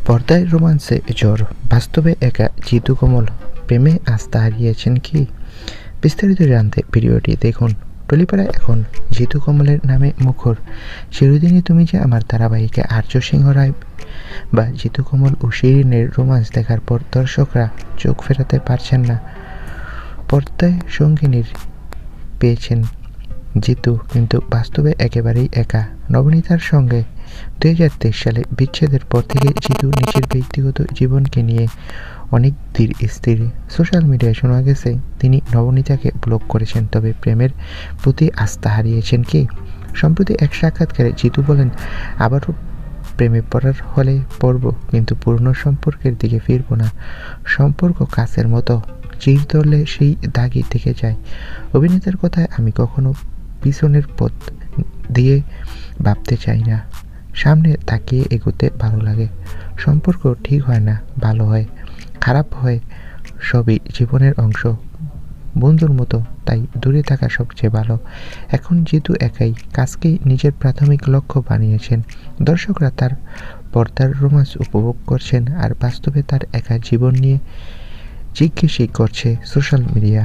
পর্দায় রোমান্সে জ্বর, বাস্তবে একা জিতু কমল প্রেমে আস্থা হারিয়েছেন কি? বিস্তারিত জানতে ভিডিওটি দেখুন। টলিপাড়ায় এখন জিতু কমলের নামে মুখর। চিরদিনই তুমি যে আমার ধারাবাহিকে আর্য সিংহ রায় বা জিতু কমল ও শিরিনের রোমান্স দেখার পর দর্শকরা চোখ ফেরাতে পারছেন না। পর্দায় সঙ্গিনীর পেয়েছেন জিতু, কিন্তু বাস্তবে একেবারেই একা। নবনীতার সঙ্গে 2023 সালে বিচ্ছেদের পর থেকে জিতু নিজের ব্যক্তিগত জীবনকে নিয়ে অনেক ধীর স্থির। সোশ্যাল মিডিয়ায় শোনা গেছে তিনি নবনীতাকে ব্লক করেছেন, তবে প্রেমের প্রতি আস্থা হারিয়েছেন কি? সম্প্রতি এক সাক্ষাৎকারে জিতু বলেন, আবারও প্রেমে পড়ার হলে পড়ব, কিন্তু পুরনো সম্পর্কের দিকে ফিরব না। সম্পর্ক কাছের মতো, চির ধরলে সেই দাগই থেকে যায়। অভিনেতার কথায়, আমি কখনো পিছনের পথ দিয়ে ভাবতে চাই না, সামনে তাকিয়ে এগোতে ভালো লাগে। সম্পর্ক ঠিক হয় না, ভালো হয়, খারাপ হয়, সবই জীবনের অংশ, বন্ধুর মতো, তাই দূরে থাকা সবচেয়ে ভালো। এখন জিতু একাই কাজকেই নিজের প্রাথমিক লক্ষ্য বানিয়েছেন। দর্শকরা তার পর্দার রোমান্স উপভোগ করছেন, আর বাস্তবে তার একা জীবন নিয়ে জিজ্ঞেসই করছে সোশ্যাল মিডিয়া।